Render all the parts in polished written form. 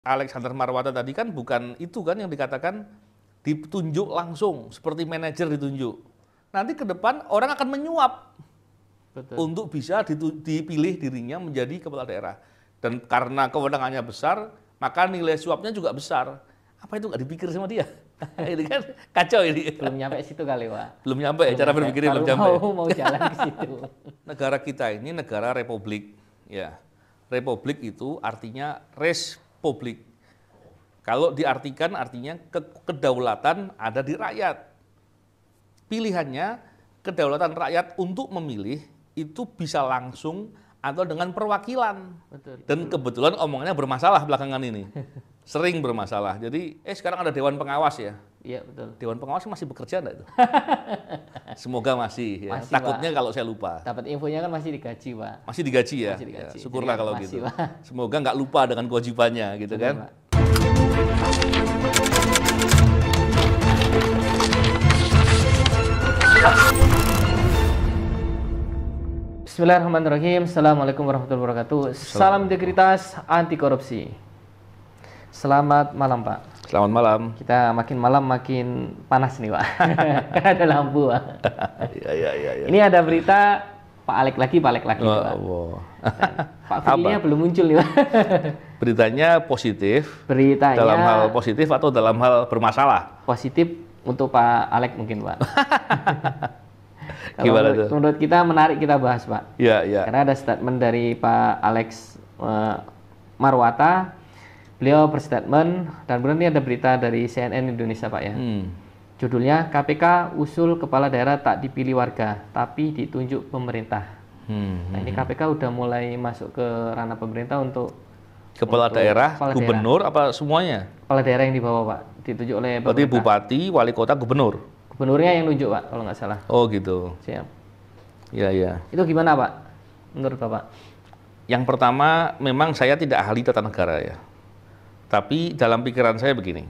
Alexander Marwata tadi kan bukan itu kan yang dikatakan ditunjuk langsung seperti manajer ditunjuk. Nanti ke depan orang akan menyuap. Betul. Untuk bisa dipilih dirinya menjadi kepala daerah. Dan karena kewenangannya besar, maka nilai suapnya juga besar. Apa itu nggak dipikir sama dia? Ini kan kacau ini. Belum nyampe situ kali, Pak. Belum nyampe ya, cara berpikirnya belum nyampe. Mau jalan ke situ. Negara kita ini negara republik. Ya, republik itu artinya res publik. Kalau diartikan artinya kedaulatan ada di rakyat. Pilihannya kedaulatan rakyat untuk memilih itu bisa langsung atau dengan perwakilan. Betul. Dan kebetulan omongannya bermasalah belakangan ini. Sering bermasalah. Jadi sekarang ada Dewan Pengawas ya. Iya, betul. Dewan Pengawas masih bekerja enggak itu? Semoga masih ya. Masih, takutnya Pak. Kalau saya lupa. Dapat infonya kan masih digaji, Pak. Masih digaji ya? Masih digaji. Ya, syukurlah kalau masih, gitu. Pak. Semoga nggak lupa dengan kewajibannya gitu. Betul, kan. Pak. Bismillahirrahmanirrahim. Assalamualaikum warahmatullahi wabarakatuh. Salam integritas, anti korupsi. Selamat malam, Pak. Selamat malam. Kita makin malam makin panas nih, Pak. Ada lampu, Pak. Ya. Ini ada berita Pak Alek lagi, Pak. Pak Firly-nya belum muncul nih, Pak. Beritanya positif. Beritanya dalam hal positif atau dalam hal bermasalah? Positif untuk Pak Alek mungkin, Pak. Gimana tuh? Menurut kita menarik kita bahas, Pak. Iya. Karena ada statement dari Pak Alex Marwata. Beliau berstatement dan kemudian ini ada berita dari CNN Indonesia, Pak ya. Judulnya KPK usul kepala daerah tak dipilih warga tapi ditunjuk pemerintah. Nah ini KPK udah mulai masuk ke ranah pemerintah untuk daerah, gubernur apa semuanya? Kepala daerah yang dibawa, Pak, ditunjuk oleh pemerintah. Berarti bupati, wali kota, gubernur. Gubernurnya yang nunjuk, Pak, kalau nggak salah. Oh gitu. Siap. Iya. Itu gimana, Pak? Menurut Bapak? Yang pertama, memang saya tidak ahli tata negara ya. Tapi dalam pikiran saya begini.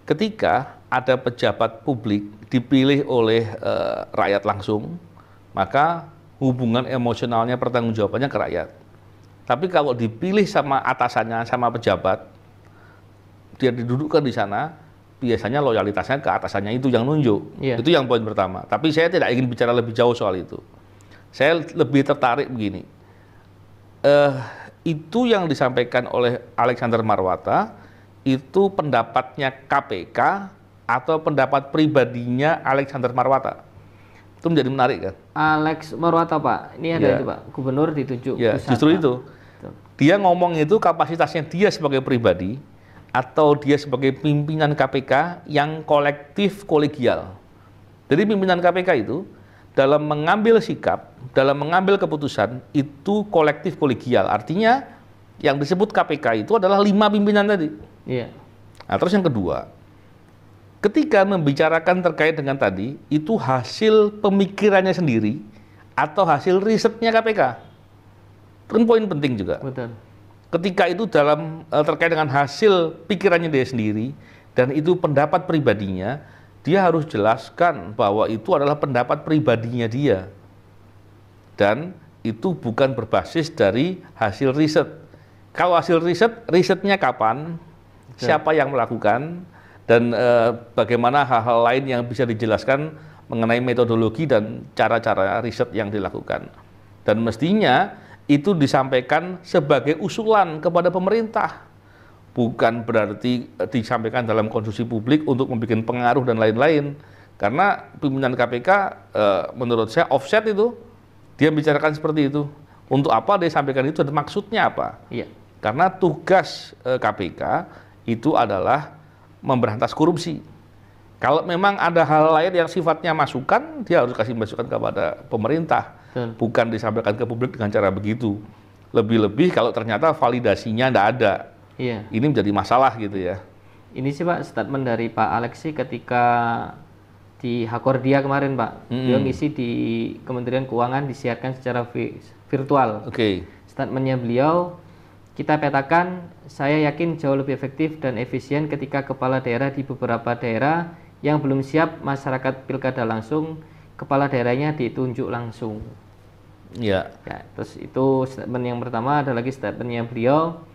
Ketika ada pejabat publik dipilih oleh rakyat langsung, maka hubungan emosionalnya pertanggungjawabannya ke rakyat. Tapi kalau dipilih sama atasannya, sama pejabat, dia didudukkan di sana, biasanya loyalitasnya ke atasannya itu yang nunjuk. Yeah. Itu yang poin pertama. Tapi saya tidak ingin bicara lebih jauh soal itu. Saya lebih tertarik begini. Itu yang disampaikan oleh Alexander Marwata, itu pendapatnya KPK atau pendapat pribadinya Alexander Marwata? Itu menjadi menarik kan? Alex Marwata, Pak. Ini ada itu, Pak. Gubernur ditunjuk. Ya, pusat, justru Pak. Itu. Dia ngomong itu kapasitasnya dia sebagai pribadi atau dia sebagai pimpinan KPK yang kolektif kolegial. Jadi pimpinan KPK itu dalam mengambil sikap, dalam mengambil keputusan itu kolektif kolegial. Artinya yang disebut KPK itu adalah 5 pimpinan tadi. Iya. Nah, terus yang kedua, ketika membicarakan terkait dengan tadi, itu hasil pemikirannya sendiri atau hasil risetnya KPK. Itu kan poin penting juga. Betul. Ketika itu dalam terkait dengan hasil pikirannya dia sendiri dan itu pendapat pribadinya, dia harus jelaskan bahwa itu adalah pendapat pribadinya dia. Dan itu bukan berbasis dari hasil riset. Kalau hasil risetnya kapan, siapa yang melakukan, dan bagaimana hal-hal lain yang bisa dijelaskan mengenai metodologi dan cara-cara riset yang dilakukan. Dan mestinya itu disampaikan sebagai usulan kepada pemerintah. Bukan berarti disampaikan dalam konsumsi publik untuk membuat pengaruh dan lain-lain. Karena pimpinan KPK menurut saya offset itu, dia bicarakan seperti itu. Untuk apa dia sampaikan itu dan maksudnya apa? Iya. Karena tugas KPK itu adalah memberantas korupsi. Kalau memang ada hal lain yang sifatnya masukan, dia harus kasih masukan kepada pemerintah. Bukan disampaikan ke publik dengan cara begitu. Lebih-lebih kalau ternyata validasinya tidak ada. Iya. Ini menjadi masalah gitu ya. Ini sih, Pak, statement dari Pak Alexi ketika di Hakordia kemarin, Pak. Beliau ngisi di Kementerian Keuangan disiarkan secara virtual. Oke. Statementnya beliau, kita petakan, saya yakin jauh lebih efektif dan efisien ketika kepala daerah di beberapa daerah yang belum siap masyarakat pilkada langsung, kepala daerahnya ditunjuk langsung. Ya. Ya, terus itu statement yang pertama, ada lagi statementnya beliau.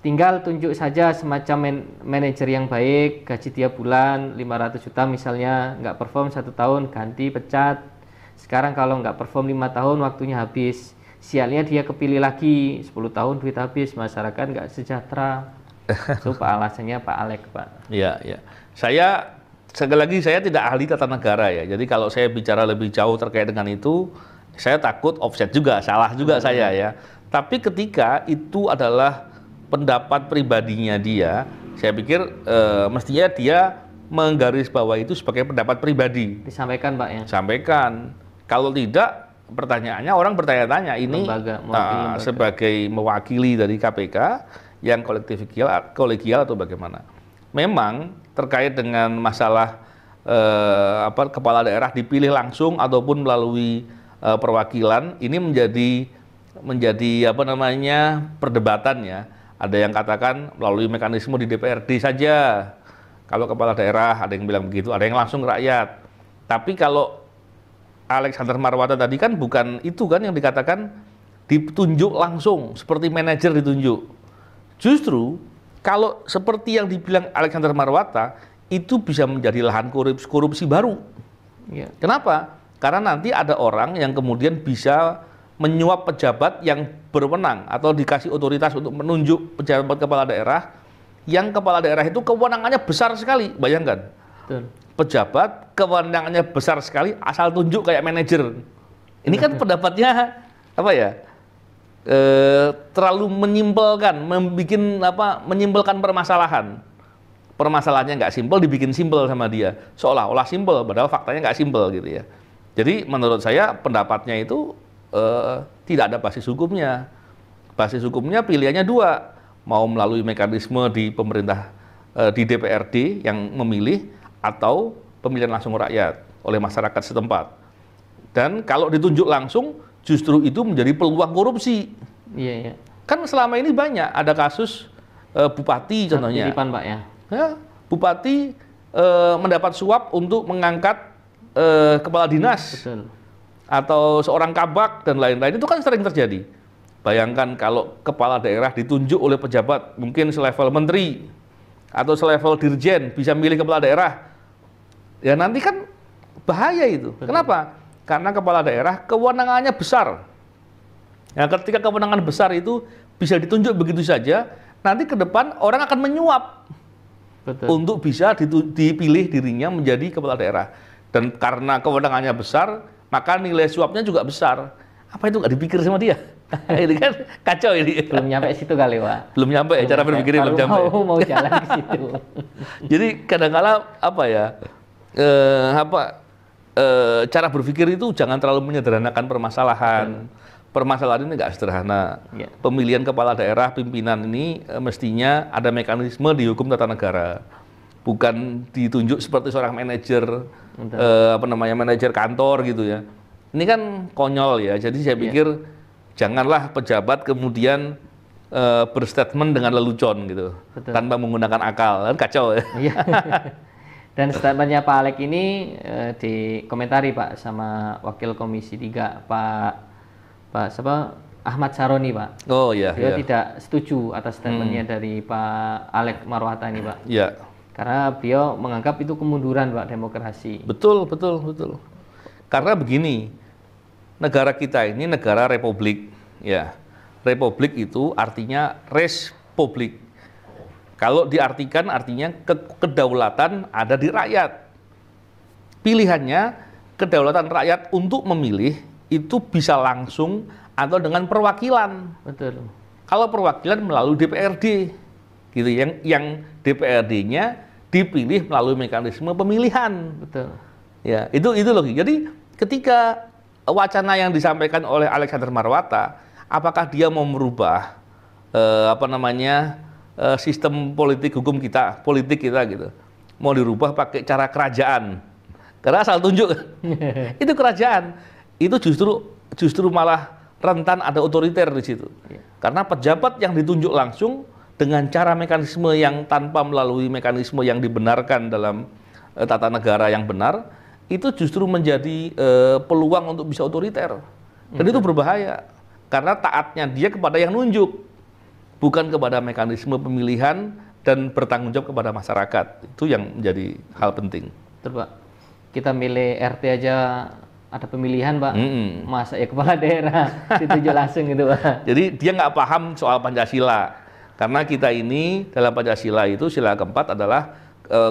tinggal tunjuk saja semacam manajer yang baik, gaji tiap bulan 500 juta misalnya, nggak perform 1 tahun, ganti, pecat. Sekarang kalau nggak perform 5 tahun, waktunya habis. Sialnya dia kepilih lagi, 10 tahun duit habis, masyarakat nggak sejahtera. Itu alasannya Pak Alex, Pak. Ya, ya. Saya, sekali lagi, saya tidak ahli tata negara ya. Jadi kalau saya bicara lebih jauh terkait dengan itu, saya takut offset juga, salah juga saya ya. Tapi ketika itu adalah pendapat pribadinya dia, saya pikir mestinya dia menggarisbawahi itu sebagai pendapat pribadi. Disampaikan, Pak ya. Sampaikan. Kalau tidak, pertanyaannya orang bertanya-tanya ini lembaga. sebagai mewakili dari KPK yang kolegial atau bagaimana. Memang terkait dengan masalah kepala daerah dipilih langsung ataupun melalui perwakilan, ini menjadi perdebatan ya. Ada yang katakan melalui mekanisme di DPRD saja. Kalau kepala daerah ada yang bilang begitu, ada yang langsung rakyat. Tapi kalau Alexander Marwata tadi kan bukan itu kan yang dikatakan ditunjuk langsung seperti manajer ditunjuk. Justru kalau seperti yang dibilang Alexander Marwata itu bisa menjadi lahan korupsi baru. Ya. Kenapa? Karena nanti ada orang yang kemudian bisa menyuap pejabat yang berwenang atau dikasih otoritas untuk menunjuk pejabat kepala daerah yang kepala daerah itu kewenangannya besar sekali. Bayangkan. Betul. Pejabat kewenangannya besar sekali asal tunjuk kayak manajer. Ini kan pendapatnya terlalu menyimpelkan, menyimpelkan permasalahan. Permasalahannya nggak simpel dibikin simpel sama dia. Seolah-olah simpel padahal faktanya nggak simpel gitu ya. Jadi menurut saya pendapatnya itu tidak ada basis hukumnya. Basis hukumnya pilihannya dua, mau melalui mekanisme di pemerintah di DPRD yang memilih atau pemilihan langsung rakyat oleh masyarakat setempat. Dan kalau ditunjuk langsung justru itu menjadi peluang korupsi. Iya, iya. Kan selama ini banyak ada kasus bupati contohnya. Titipan, Pak ya. Ya, bupati mendapat suap untuk mengangkat kepala dinas. Betul. Atau seorang kabak dan lain-lain, itu kan sering terjadi. Bayangkan kalau kepala daerah ditunjuk oleh pejabat mungkin selevel menteri atau selevel dirjen bisa milih kepala daerah, ya nanti kan bahaya itu. Betul. Kenapa? Karena kepala daerah kewenangannya besar. Nah, ketika kewenangan besar itu bisa ditunjuk begitu saja, nanti ke depan orang akan menyuap. Betul. Untuk bisa dipilih dirinya menjadi kepala daerah. Dan karena kewenangannya besar, maka nilai suapnya juga besar. Apa itu nggak dipikir sama dia? Ini kan kacau ini. Belum nyampe situ kali, Pak. Belum nyampe ya, cara berpikirnya belum nyampe. Mau jalan ke situ. Jadi kadang-kala cara berpikir itu jangan terlalu menyederhanakan permasalahan. Permasalahan ini nggak sederhana. Ya. Pemilihan kepala daerah pimpinan ini mestinya ada mekanisme di hukum tata negara. Bukan ditunjuk seperti seorang manajer manajer kantor gitu ya. Ini kan konyol ya. Jadi saya pikir janganlah pejabat kemudian berstatement dengan lelucon gitu. Betul. Tanpa menggunakan akal. Kan kacau ya. Iya. Dan statementnya Pak Alex ini dikomentari Pak sama Wakil Komisi 3 Pak Ahmad Saroni, Pak. Oh iya. Dia tidak setuju atas statementnya dari Pak Alex Marwata ini, Pak. Iya. Karena beliau menganggap itu kemunduran, Pak, demokrasi. Betul. Karena begini, negara kita ini negara republik, ya. Republik itu artinya res publik. Kalau diartikan artinya kedaulatan ada di rakyat. Pilihannya kedaulatan rakyat untuk memilih itu bisa langsung atau dengan perwakilan. Betul. Kalau perwakilan melalui DPRD, gitu, yang DPRD-nya dipilih melalui mekanisme pemilihan. Betul. Ya, itu loh. Jadi ketika wacana yang disampaikan oleh Alexander Marwata, apakah dia mau merubah sistem politik kita gitu, mau dirubah pakai cara kerajaan? Karena asal tunjuk, itu kerajaan, itu justru malah rentan ada otoriter di situ. Karena pejabat yang ditunjuk langsung dengan cara mekanisme yang tanpa melalui mekanisme yang dibenarkan dalam tata negara yang benar, itu justru menjadi peluang untuk bisa otoriter. Dan itu berbahaya, karena taatnya dia kepada yang nunjuk, bukan kepada mekanisme pemilihan dan bertanggung jawab kepada masyarakat. Itu yang menjadi hal penting. Betul, Pak. Kita milih RT aja ada pemilihan, Pak. Masa ya kepala daerah ditunjuk langsung gitu, Pak. Jadi dia nggak paham soal Pancasila. Karena kita ini dalam Pancasila itu sila keempat adalah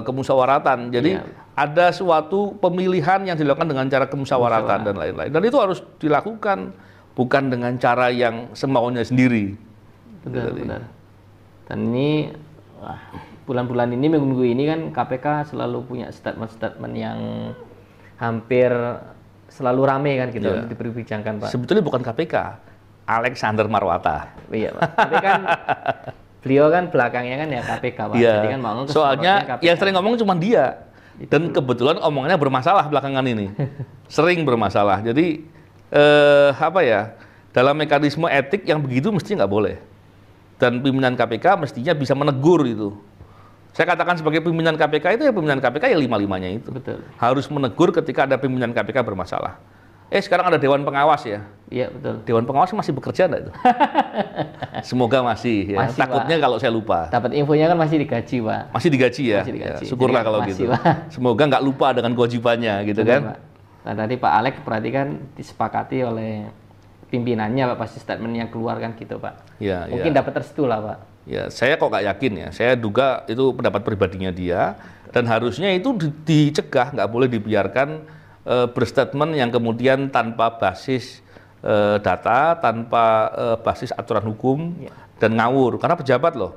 kemusyawaratan. Jadi ada suatu pemilihan yang dilakukan dengan cara kemusyawaratan dan lain-lain. Dan itu harus dilakukan bukan dengan cara yang semaunya sendiri. Benar. Dan ini bulan-bulan ini, minggu-minggu ini kan KPK selalu punya statement-statement yang hampir selalu rame kan gitu untuk diperbincangkan, Pak. Sebetulnya bukan KPK, Alexander Marwata. Iya, Pak. Tapi kan beliau kan belakangnya kan ya KPK, Pak. Jadi kan mau soalnya yang sering ngomong cuma dia. Dan kebetulan omongannya bermasalah belakangan ini. Sering bermasalah. Jadi dalam mekanisme etik yang begitu mestinya nggak boleh. Dan pimpinan KPK mestinya bisa menegur itu. Saya katakan sebagai pimpinan KPK itu ya pimpinan KPK ya lima-limanya itu. Betul. Harus menegur ketika ada pimpinan KPK bermasalah. Sekarang ada Dewan Pengawas ya. Iya, betul. Dewan Pengawas masih bekerja enggak itu? Semoga masih ya. Masih, takutnya Pak. kalau saya lupa. Dapat infonya kan masih digaji, Pak. Masih digaji ya? Masih digaji. Ya, syukurlah jadi kalau masih, gitu. Pak. Semoga nggak lupa dengan kewajibannya gitu. Betul, kan. Pak. Nah, tadi Pak Alex perhatikan disepakati oleh pimpinannya, Pak, pasti statementnya keluar kan gitu, Pak. Ya, Mungkin dapat restu lah, Pak. Ya, saya kok nggak yakin ya. Saya duga itu pendapat pribadinya dia dan harusnya itu dicegah, nggak boleh dibiarkan berstatement yang kemudian tanpa basis data, tanpa basis aturan hukum dan ngawur. Karena pejabat loh.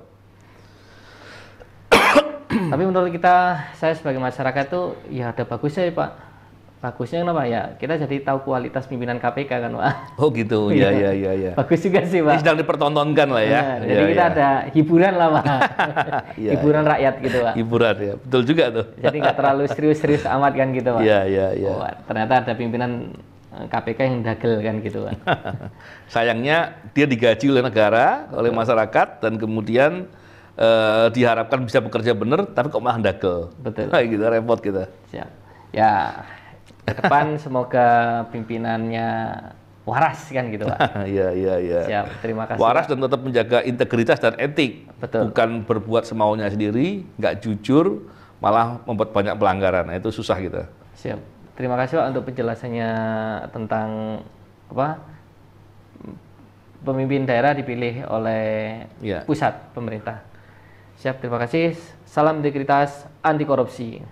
Tapi menurut kita, saya sebagai masyarakat tuh ya ada bagusnya ya, Pak. Bagusnya kenapa ya? Kita jadi tahu kualitas pimpinan KPK kan, Pak. Oh gitu, ya. Bagus juga sih, Pak. Ini sedang dipertontonkan lah ya. Nah, jadi kita ada hiburan lah, Pak. Hiburan rakyat gitu, Pak. Hiburan ya, betul juga tuh. Jadi nggak terlalu serius-serius amat kan gitu, Pak. Iya. Oh, ternyata ada pimpinan KPK yang dagel kan gitu, Pak. Sayangnya dia digaji oleh negara, oleh masyarakat, dan kemudian diharapkan bisa bekerja benar, tapi kok malah dagel. Betul. Kayak gitu, repot kita. Siap. Ya, ke depan semoga pimpinannya waras kan gitu, Pak. Iya. Siap, terima kasih. Waras Pak. dan tetap menjaga integritas dan etik. Betul. Bukan berbuat semaunya sendiri, nggak jujur, malah membuat banyak pelanggaran. Nah, itu susah kita. Siap. Terima kasih, Pak, untuk penjelasannya tentang pemimpin daerah dipilih oleh pusat pemerintah. Siap, terima kasih. Salam integritas, anti korupsi.